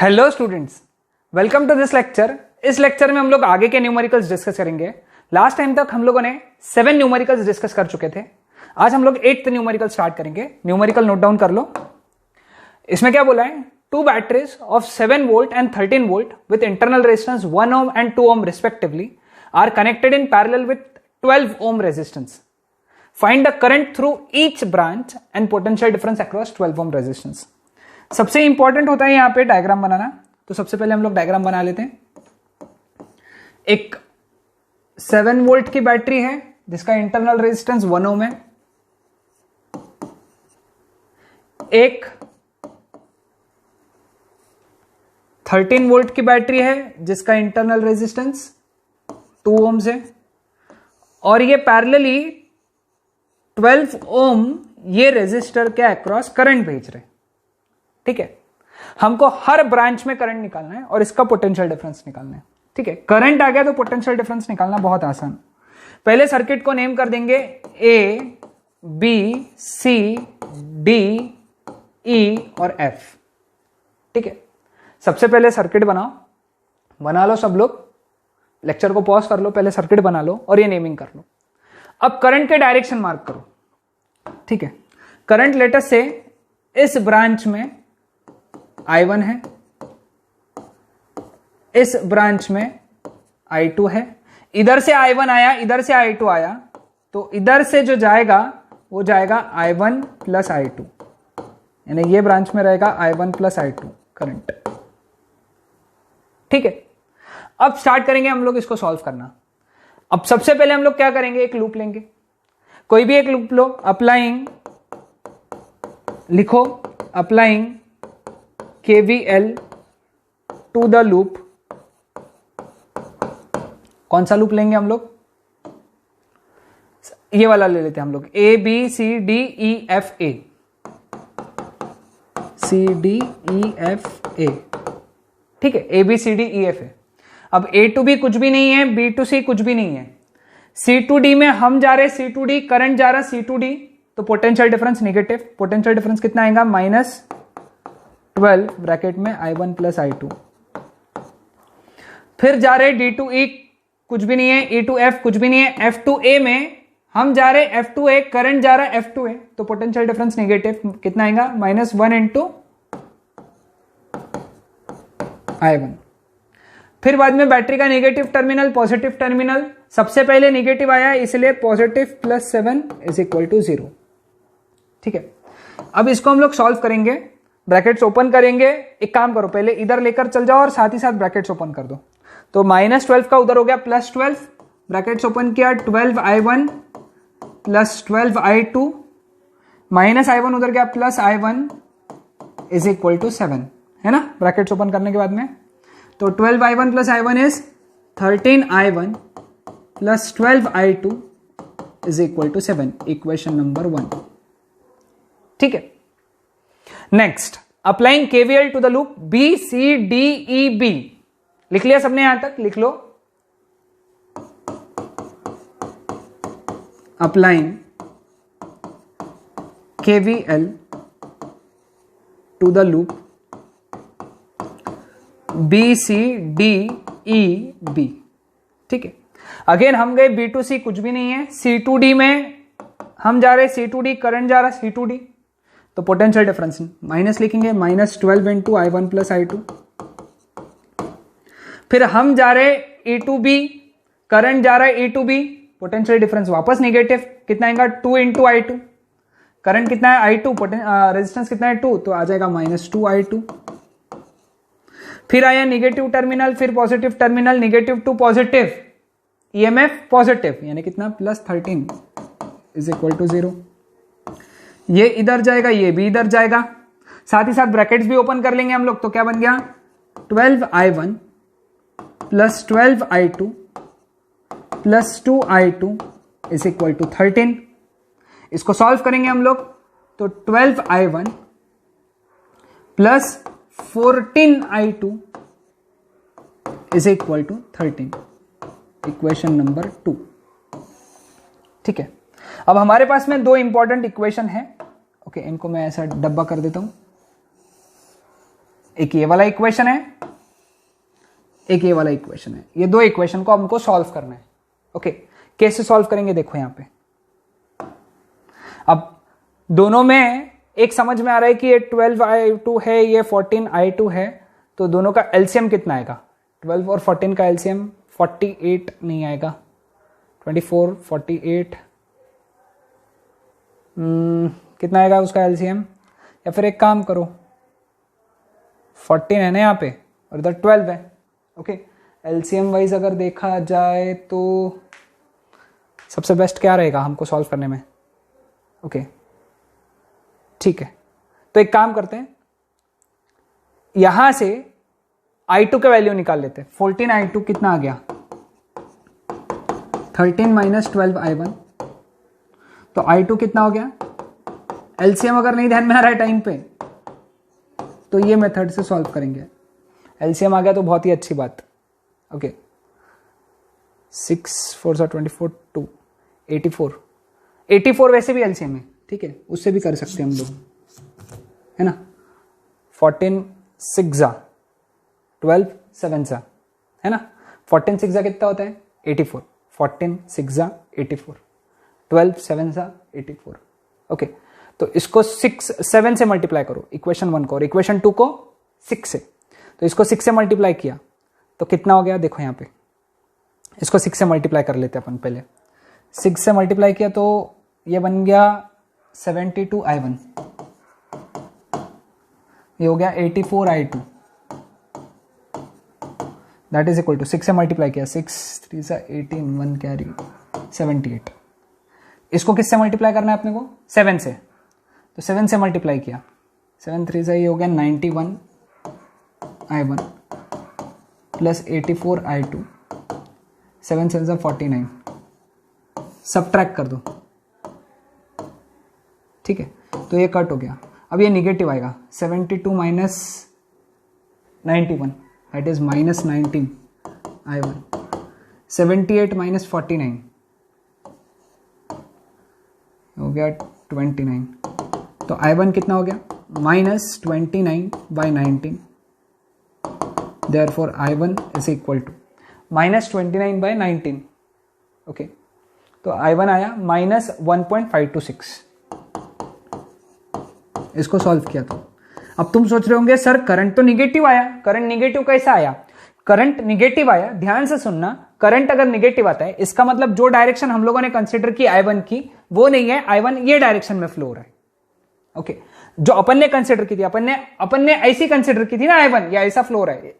Hello students, welcome to this lecture. इस lecture में हम लोग आगे के न्यूमेरिकल्स डिस्कस करेंगे। लास्ट टाइम तक हम लोगों ने 7 न्यूमेरिकल्स डिस्कस कर चुके थे। आज हम लोग 8th न्यूमेरिकल स्टार्ट करेंगे। न्यूमेरिकल नोट डाउन कर लो। इसमें क्या बोला है, 2 batteries of 7 volt and 13 volt with internal resistance 1 ohm and 2 ohm respectively are connected in parallel with 12 ohm resistance. Find the current through each branch and potential difference across 12 ohm resistance. सबसे important होता है यहां पे diagram बनाना। तो सबसे पहले हम लोग डायग्राम बना लेते हैं। एक 7 वोल्ट की बैटरी है जिसका इंटरनल रेजिस्टेंस 1 ohm है। एक 13 वोल्ट की बैटरी है जिसका इंटरनल रेजिस्टेंस 2 ohms है। और ये पैरेलली 12 ohm ये रेजिस्टर के अक्रॉस करंट भेज रहे। ठीक है, हमको हर ब्रांच में करंट निकालना है और इसका पोटेंशियल डिफरेंस निकालना है। ठीक है, करंट आ गया तो पोटेंशियल डिफरेंस निकालना बहुत आसान। पहले सर्किट को नेम कर देंगे ए, बी, सी, डी, ई और एफ। ठीक है, सबसे पहले सर्किट बना लो सब लोग। लेक्चर को पॉज कर लो, पहले सर्किट बना लो और ये नेमिंग कर लो। अब करंट के डायरेक्शन मार्क करो। ठीक है, करंट लेटर से इस ब्रांच में I1 है, इस ब्रांच में I2 है। इधर से I1 आया, इधर से I2 आया, तो इधर से जो जाएगा वो जाएगा I1 प्लस I2, यानी ये ब्रांच में रहेगा I1 प्लस I2 करंट। ठीक है, अब स्टार्ट करेंगे हम लोग इसको सॉल्व करना। अब सबसे पहले हम लोग क्या करेंगे, एक लूप लेंगे। कोई भी एक लूप लो। अप्लाइंग, लिखो applying KVL to the loop. कौन सा लूप लेंगे हम लोग? ये वाला ले लेते हैं हम लोग, A B C D E F A, C D E F A। ठीक है, A B C D E F A। अब A to B कुछ भी नहीं है, B to C कुछ भी नहीं है, C to D में हम जा रहे C to D, करंट जा रहा C to D, तो potential difference negative. Potential difference कितना आएगा, -12 ब्रैकेट में I1 प्लस I2। फिर जा रहे D to E कुछ भी नहीं है, E to F कुछ भी नहीं है, F to A में हम जा रहे F to A, करंट जा रहा है F to A, तो पोटेंशियल डिफरेंस नेगेटिव। कितना आएगा, -1 इंटू I1। फिर बाद में बैटरी का नेगेटिव टर्मिनल, पॉजिटिव टर्मिनल। सबसे पहले नेगेटिव आया इसलिए positive plus 7 is equal to 0। ठीक है, अब इसको हम लोग सॉल्व करेंगे। ब्रैकेट्स ओपन करेंगे। एक काम करो, पहले इधर लेकर चल जाओ और साथ ही साथ ब्रैकेट्स ओपन कर दो। तो -12 का उधर हो गया +12, ब्रैकेट्स ओपन किया, 12I1 प्लस 12I2, -I1 उधर गया plus I1 is equal to 7, है ना, ब्रैकेट्स ओपन करने के बाद में। तो 12I1 plus I1 is 13I1 plus 12I2 is equal to 7, equation number 1। ठीक है, next applying KVL to the loop B C D E B। लिख लिया सबने? यहां तक लिख लो। Applying KVL to the loop B C D E B। ठीक है, अगेन हम गए B to C कुछ भी नहीं है, C to D में हम जा रहे C to D, करंट जा रहा C to D, तो पोटेंशियल डिफरेंस माइनस लिखेंगे, -12 इंटू I1 प्लस I2। फिर हम जा रहे E to B, करंट जा रहा है E to B, potential difference वापस नेगेटिव। कितना आएगा, 2 इंटू I2, करंट कितना है I2, रेजिस्टेंस कितना है 2, तो आ जाएगा -2I2। फिर आया नेगेटिव टर्मिनल, फिर positive terminal, negative to positive, EMF positive, यानी कितना +13 इज इक्वल टू 0। ये इधर जाएगा, ये भी इधर जाएगा, साथ ही साथ ब्रैकेट्स भी ओपन कर लेंगे हम लोग। तो क्या बन गया, 12I1 plus 12I2 plus 2I2 is equal to 13। इसको सॉल्व करेंगे हम लोग, तो 12I1 plus 14I2 is equal to 13, equation number 2। ठीक है, अब हमारे पास में 2 इंपॉर्टेंट इक्वेशन है। ओके, इनको मैं ऐसा डब्बा कर देता हूं। एक ये वाला इक्वेशन है, एक ये वाला इक्वेशन है। ये दो इक्वेशन को हमको सॉल्व करना है। ओके, कैसे सॉल्व करेंगे देखो यहां पे। अब दोनों में एक समझ में आ रहा है कि ये 12i2 है, ये 14i2 है, तो दोनों का एलसीएम कितना आएगा? 12 और 14 का एलसीएम 48 नहीं आएगा, 24 48 कितना आएगा उसका एलसीएम? या फिर एक काम करो, 14 है ना यहाँ पे और इधर 12 है। ओके, एलसीएम वाइज अगर देखा जाए तो सबसे बेस्ट क्या रहेगा हमको सॉल्व करने में? ओके, ठीक है, तो एक काम करते हैं, यहां से i2 के वैल्यू निकाल लेते हैं। 14i2 कितना आ गया? 13 माइनस 12i1, तो i2 कितना हो गया? एलसीएम अगर नहीं ध्यान में आ रहा है टाइम पे तो ये मेथड से सॉल्व करेंगे। एलसीएम आ गया तो बहुत ही अच्छी बात। ओके, 6 4 24 2 84, 84 वैसे भी एलसीएम है, ठीक है, उससे भी कर सकते हैं हम लोग, है ना। 14 6 12 7 है ना। 14 6 कितना होता है? 84। 14 6 84, 12 7 84। ओके, तो इसको 6 7 से मल्टीप्लाई करो इक्वेशन 1 को, और इक्वेशन 2 को 6 से। तो इसको 6 से मल्टीप्लाई किया तो कितना हो गया? देखो यहाँ पे, इसको 6 से मल्टीप्लाई कर लेते हैं अपन पहले। 6 से मल्टीप्लाई किया तो ये बन गया 72i1, ये हो गया 84i2, that is equal to 6 से मल्टीप्लाई किया, 6 3 18 1 कैरी 78। इसको किससे मल्टीप्लाई करना है अपने को? 7 से। तो 7 से मल्टीप्लाई किया, 7 3 ये हो गया 91i1 प्लस 84i2, 7 7 49, सबट्रैक्ट कर दो, ठीक है, तो ये कट हो गया। अब ये निगेटिव आएगा, 72 minus 91 that is minus 19i1, 78 minus 49 हो गया 29, तो i1 कितना हो गया? Minus 29/19, therefore i1 is equal to minus 29/19। Okay, तो i1 आया माइनस 1.526। इसको सॉल्व किया तो अब तुम सोच रहे होंगे सर करंट तो निगेटिव आया, करंट निगेटिव कैसा आया? करंट निगेटिव आया, ध्यान से सुनना, करंट अगर निगेटिव आता है इसका मतलब जो डायरेक्शन हम लोगों ने कंसीडर की i1 की वो नहीं है, i1 ये डायरेक्शन में फ्लो हो रहा है। ओके, जो अपन ने कंसीडर की थी, अपन ने ऐसी कंसीडर की थी ना i1 या ऐसा फ्लो हो रहा है,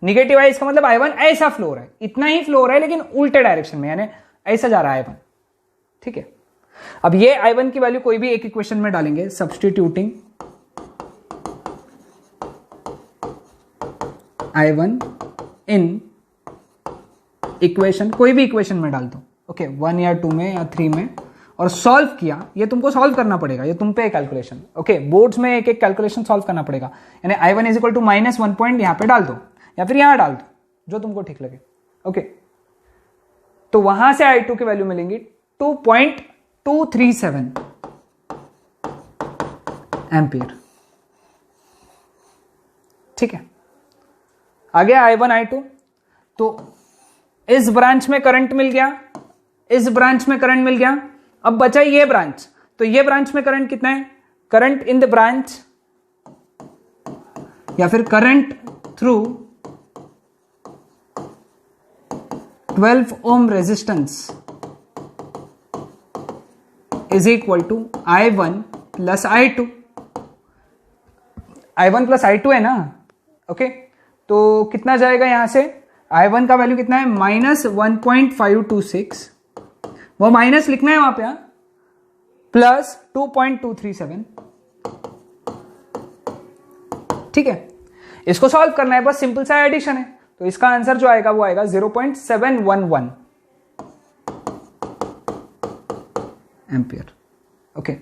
निगेटिव है इसका मतलब i1 ऐसा फ्लो हो रहा है, इतना ही फ्लो हो रहा है लेकिन उल्टे डायरेक्शन में, यानी ऐसा जा रहा है i1, ठीक है। अब ये i1 की वैल्यू कोई भी एक इक्वेशन में डालेंगे, सब्स्टिट्यूटिंग i1 इन इक्वेशन, कोई भी इक्वेशन में डाल दो, ओके, 1 या 2 में या 3 में, और सॉल्व किया। ये तुमको सॉल्व करना पड़ेगा, ये तुम पे कैलकुलेशन, ओके, बोर्ड्स में एक एक कैलकुलेशन सॉल्व करना पड़ेगा। यानी i1 is equal to minus 1 point यहां पे डाल दो या फिर यहां डाल दो, जो तुमको ठीक लगे। ओके, तो वहां से i2 की वैल्यू मिलेंगी 2.237 एम्पियर, ठीक है। आगे i1 i2, तो इस ब्रांच में करंट मिल गया, इस ब्रांच में करंट मिल गया। अब बचा ये ब्रांच, तो ये ब्रांच में करंट कितना है? करंट इन द ब्रांच या फिर current through 12 ohm resistance is equal to i1 plus i2। i1 plus i2 है ना, ओके, तो कितना जाएगा यहां से? i1 का वैल्यू कितना है? माइनस 1.526, वो माइनस लिखना है वहां पे, प्लस 2.237, ठीक है। इसको सॉल्व करना है, बस सिंपल सा एडिशन है, तो इसका आंसर जो आएगा वो आएगा 0.711 एम्पियर। ओके,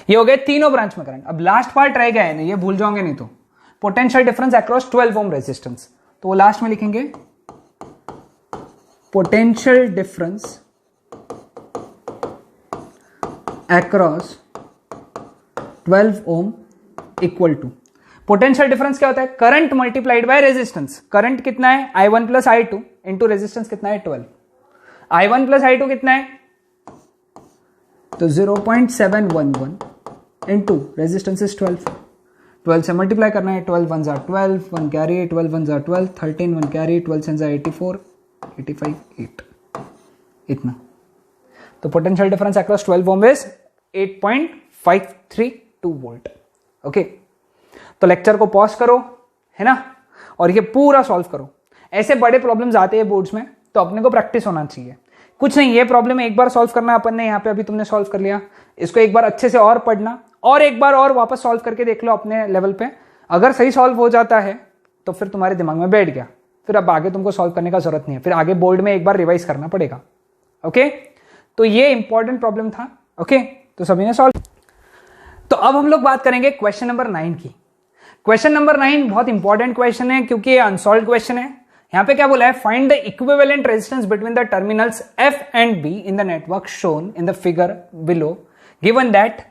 ये हो गए तीनों ब्रांच में करंट। अब लास्ट पार्ट रह गया है ना, ये भूल जाओगे नहीं तो, potential difference across 12 ohm resistance, तो वो लास्ट में लिखेंगे potential difference across 12 ohm equal to, potential difference क्या होता है? Current multiplied by resistance. Current कितना है? I1 plus I2 into resistance कितना है? 12। I1 प्लस I2 कितना है? तो 0.711 इंटू रेजिस्टेंस इज 12। 12 से मल्टीप्लाई करना है। 12 1 जार 12, 1 कैरी, 12 1 जार 12, 13 1 कैरी, 12 7 जार 84, 85 8, इतना। तो potential difference across 12 ohm is 8.532 volt. Okay, तो लेक्चर को पॉज करो, है ना, और ये पूरा सॉल्व करो। ऐसे बड़े प्रॉब्लम्स आते हैं बोर्ड्स में, तो अपने को प्रैक्टिस होना चाहिए। कुछ नहीं, ये प्रॉब्लम एक बार सॉल्व करना अपन ने, यहाँ पे अभी तुमने सॉल्व कर लिया, इसको एक बार अच्छे से और पढ़ना, और एक बार और वापस सॉल्व करके देख लो अपने लेवल पे। अगर सही सॉल्व हो जाता है तो फिर तुम्हारे दिमाग में बैठ गया, फिर अब आगे तुमको सॉल्व करने का जरूरत नहीं है, फिर आगे बोर्ड में एक बार रिवाइज करना पड़ेगा। ओके, तो ये इंपॉर्टेंट प्रॉब्लम था। ओके, तो सभी ने सॉल्व। तो अब हम लोग बात करेंगे क्वेश्चन नंबर 9 की। क्वेश्चन नंबर 9 बहुत इंपॉर्टेंट क्वेश्चन है, क्योंकि ये अनसॉल्व क्वेश्चन है। यहां पे क्या बोला है? Find the equivalent resistance between the terminals F and B in the network shown in the figure below, given that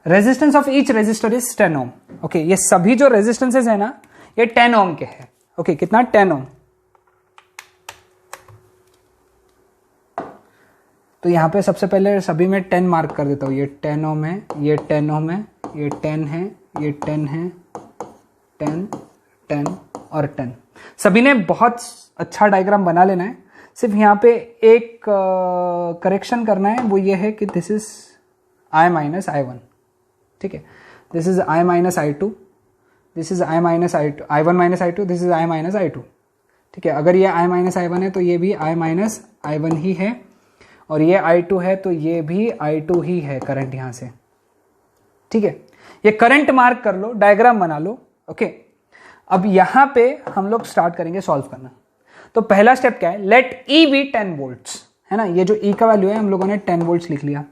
resistance of each resistor is 10 ohm. Okay, ये सभी जो रेजिस्टेंसेस है ना, ये 10 ओम के हैं। ओके, कितना? 10 ओम। तो यहां पे सबसे पहले सभी में 10 मार्क कर देता हूं। ये 10 ओम है, ये 10 ओम है, ये 10 है, ये 10 है, 10 10 और 10। सभी ने बहुत अच्छा डायग्राम बना लेना है। सिर्फ यहां पे एक करेक्शन करना है, वो ये है कि this is I minus I1। ठीक है, this is I minus I2, this is I minus I2, I1 minus I2, this is I minus I2। ठीक है, अगर ये I माइनस I1 है तो ये भी I माइनस I1 ही है, और ये I2 है तो ये भी I2 ही है करंट यहां से। ठीक है, ये करंट मार्क कर लो, डायग्राम बना लो। ओके, अब यहां पे हम लोग स्टार्ट करेंगे सॉल्व करना। तो पहला स्टेप क्या है? लेट E बी 10 वोल्ट्स, है ना। ये जो E का वैल्यू है हम लोगों ने 10 वोल्ट्स लिख लिया।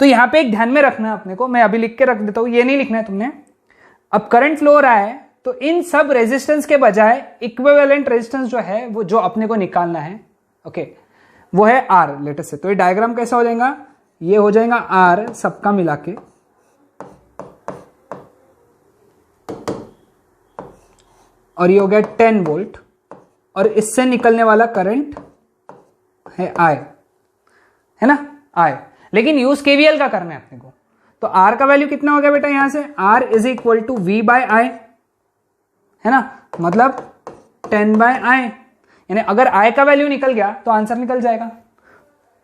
तो यहां पे एक ध्यान में रखना है अपने को, मैं अभी लिख के रख देता हूं, ये नहीं लिखना है तुमने। अब करंट फ्लो हो रहा है, तो इन सब रेजिस्टेंस के बजाय इक्विवेलेंट रेजिस्टेंस जो है, वो जो अपने को निकालना है, ओके, वो है R लेटेस्ट से। तो ये डायग्राम कैसा हो जाएगा? ये हो जाएगा R सबका मिला के, और ये हो गया 10 वोल्ट, और इससे निकलने वाला करंट है I, है ना, I। लेकिन यूज KVL का करना है अपने को। तो R का वैल्यू कितना हो गया बेटा? यहां से R is equal to V by I, है ना, मतलब 10 बाय I। यानी अगर I का वैल्यू निकल गया तो आंसर निकल जाएगा,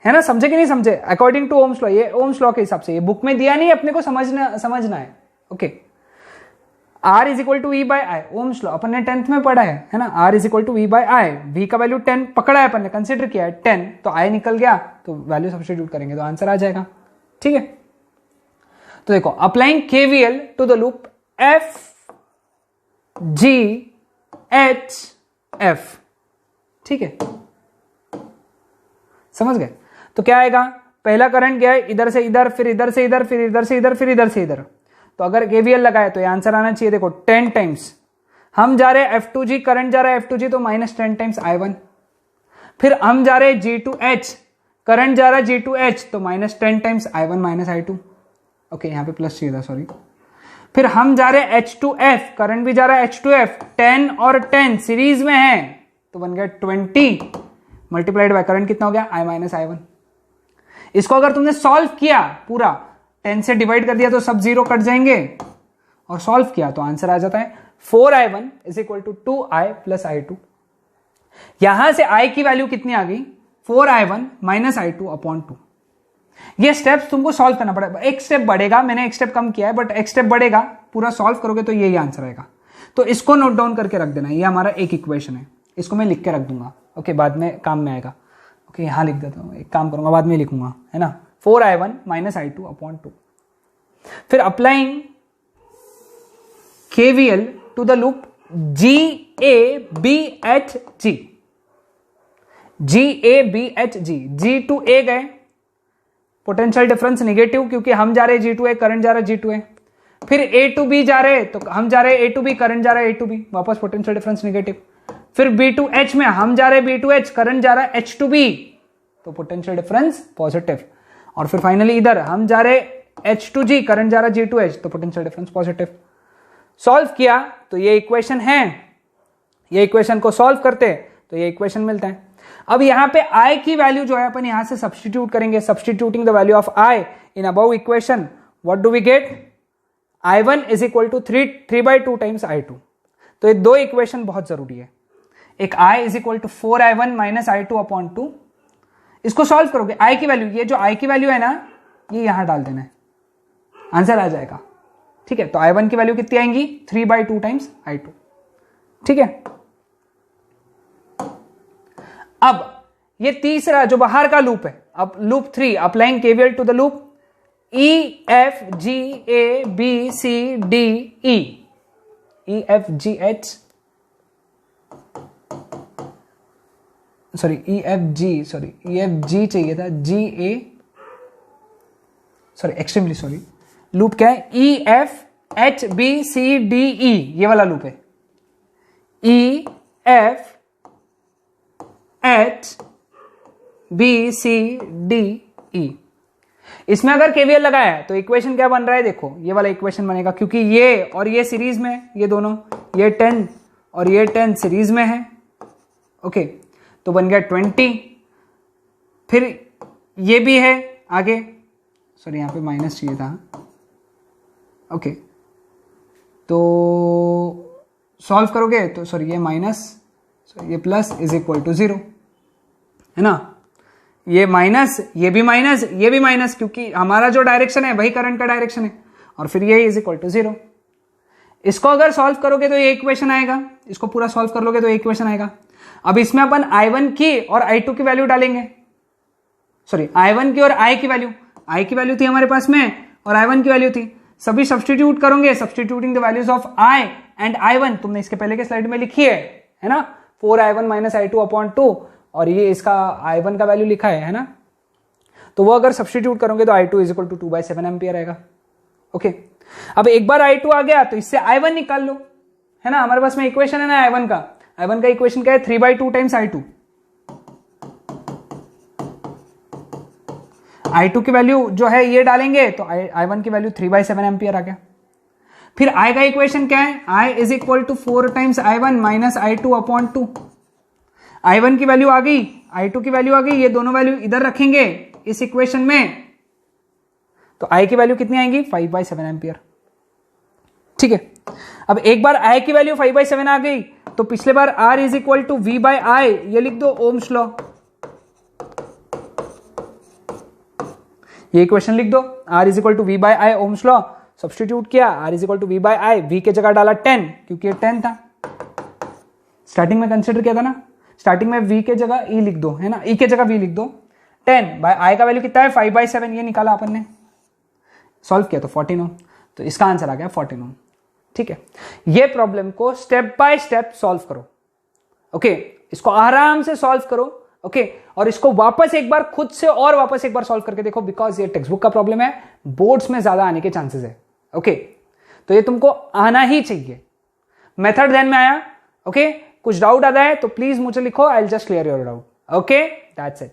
है ना। समझे कि नहीं समझे? अकॉर्डिंग टू ओम्स लॉ, ये ओम्स लॉ के हिसाब से, ये बुक में दिया नहीं, अपने को समझना है। Okay, R is equal to V by I, ohm's law अपन ने 10th में पढ़ा है ना। R is equal to V by I, V का वैल्यू 10 पकड़ा है अपन ने, कंसिडर किया है 10, तो I निकल गया, तो वैल्यू सब्स्टिट्यूट करेंगे तो आंसर आ जाएगा। ठीक है, तो देखो, applying KVL to the loop F G H F। ठीक है, समझ गए? तो क्या आएगा? पहला करंट गया है इधर से इधर, फिर इधर से इधर, फिर इधर से इधर, फिर इधर से इधर। तो अगर KVL लगाए तो ये आंसर आना चाहिए। देखो 10 टाइम्स हम जा रहे हैं F2G, करंट जा रहा है F2G, तो माइनस 10 टाइम्स I1। फिर हम जा रहे हैं G2H, करंट जा रहा है G2H, तो minus 10 times I1 minus I2। Okay, यहां पे प्लस चाहिए था, सॉरी। फिर हम जा रहे हैं H2F, करंट भी जा रहा है H2F, 10 और 10 सीरीज में है, तो बन गया 20 मल्टीप्लाइड बाय करंट कितना हो गया? I minus I1। इसको अगर तुमने सॉल्व किया, पूरा 10 से डिवाइड कर दिया तो सब जीरो कट जाएंगे, और सॉल्व किया तो आंसर आ जाता है 4I1 is equal to 2I plus I2। यहां से I की वैल्यू कितनी आ गई? 4I1 minus I2 upon 2। ये स्टेप्स तुमको सॉल्व करना पड़ेगा। एक स्टेप बढ़ेगा, मैंने एक स्टेप कम किया है, बट एक स्टेप बढ़ेगा, पूरा सॉल्व करोगे तो यही आंसर आएगा। तो इसको नोट डाउन करके रख देना, ये हमारा एक इक्वेशन है, इसको मैं लिख के रख दूंगा। ओके, बाद में काम में आएगा। ओके, यहां लिख देता हूं, एक काम करूंगा, बाद में लिखूंगा, है ना। 4I1 minus I2 upon 2। फिर applying KVL to the loop GABHG, GABHG, G to A गए, पोटेंशियल डिफरेंस नेगेटिव, क्योंकि हम जा रहे हैं G2A, करंट जा रहा है G2A। फिर A टू B जा रहे हैं, तो हम जा रहे हैं A टू B, करंट जा रहा है A टू B, वापस पोटेंशियल डिफरेंस नेगेटिव। फिर B टू H में हम जा रहे हैं B टू H, करंट जा रहा है H टू B, तो पोटेंशियल डिफरेंस पॉजिटिव। और फिर फाइनली इधर हम जा रहे H टू G, करंट जा रहा है G टू H, तो पोटेंशियल डिफरेंस पॉजिटिव। सॉल्व किया तो ये इक्वेशन है, ये इक्वेशन को सॉल्व करते तो ये इक्वेशन मिलता है। अब यहां पे i की वैल्यू जो है अपन यहां से सब्स्टिट्यूट करेंगे, substituting the value of i in above equation, what do we get, i1 is equal to 3/2 times i2। तो ये दो इक्वेशन बहुत जरूरी है, एक i is equal to 4i1 minus i2 upon 2, इसको सॉल्व करोगे i की वैल्यू, ये जो i की वैल्यू है ना ये यहां डाल देना है, आंसर आ जाएगा। ठीक है, तो i1 की वैल्यू कितनी आएंगी, 3/2 टाइम्स i2। ठीक है, अब ये तीसरा जो बाहर का लूप है, अब loop 3 applying KVL to the loop E F G A B C D E, E F G H sorry E F G sorry E F G चाहिए था, G A sorry extremely sorry, loop क्या है, E F H B C D E, ये वाला loop है, E F H B C D E। इसमें अगर KVL लगाया है तो इक्वेशन क्या बन रहा है, देखो ये वाला इक्वेशन बनेगा, क्योंकि ये और ये सीरीज में है, ये दोनों, ये 10 और ये 10 सीरीज में है। ओके, तो बन गया 20, फिर ये भी है आगे, सॉरी यहां पे माइनस चाहिए था। ओके, तो सॉल्व करोगे तो सॉरी ये माइनस, ये प्लस इज इक्वल टू 0 है ना, ये माइनस, ये भी माइनस, ये भी माइनस, क्योंकि हमारा जो डायरेक्शन है वही करंट का डायरेक्शन है, और फिर ये इज इक्वल टू 0। इसको अगर सॉल्व करोगे तो ये इक्वेशन आएगा, इसको पूरा सॉल्व कर लोगे तो ये इक्वेशन आएगा। अब इसमें अपन i1 की और i2 की वैल्यू डालेंगे, सॉरी i1 की और i की वैल्यू, i की वैल्यू थी हमारे पास में और i1 की वैल्यू थी, सभी सब्स्टिट्यूट करोगे, substituting the values of i and i1, तुमने इसके पहले के स्लाइड में लिखी है ना, 4i1 माइनस i2 अपॉन 2, और ये इसका i1 का वैल्यू लिखा है ना, तो वो अगर सब्स्टिट्यूट करोगे तो i2 is equal to 2/7 ampere आएगा। ओके, अब एक बार i2 आ गया तो इससे i1 निकाल लो, है ना, हमारे पास में इक्वेशन है ना i1 का इक्वेशन क्या है, 3/2 टाइम्स i2। i2 की वैल्यू जो है ये डालेंगे तो i1 की वैल्यू 3/7 एम्पियर आ गया। फिर i का इक्वेशन क्या है, i is equal to 4 times i1 minus i2 upon 2। i1 की वैल्यू आ गई, i2 की वैल्यू आ गई, ये दोनों वैल्यू इधर रखेंगे इस इक्वेशन में, तो i की वैल्यू कितनी आएंगी, 5/7 एम्पियर। ठीक है, अब एक बार i की वैल्यू 5/7 आ गई तो पिछले बार r is equal to v/i, ये लिख दो ओम्स लॉ, ये इक्वेशन लिख दो, r is equal to v/i ohm's law, substitute किया, r is equal to v/i, v के जगह डाला 10 क्योंकि ये 10 था, स्टार्टिंग में कंसिडर किया था ना, स्टार्टिंग में v के जगह e लिख दो, है ना, e के जगह v लिख दो, 10/i का वैल्यू कितना है, 5/7, ये निकाला अपन ने, सॉल्व किया तो 14 ओम, तो इसका आंसर आ गया 14 ओम। ठीक है, ये प्रॉब्लम को स्टेप बाय स्टेप सॉल्व करो। ओके, इसको आराम से सॉल्व करो। ओके, और इसको वापस एक बार खुद से और वापस एक बार सॉल्व करके देखो, बिकॉज ये टेक्स्ट बुक का प्रॉब्लम है, बोर्ड्स में ज्यादा आने के चांसेस है। ओके, तो ये तुमको आना ही चाहिए। मेथड ध्यान में आया? ओके, कुछ डाउट आता है तो प्लीज मुझे लिखो, I will just clear your doubt. Okay, that's it.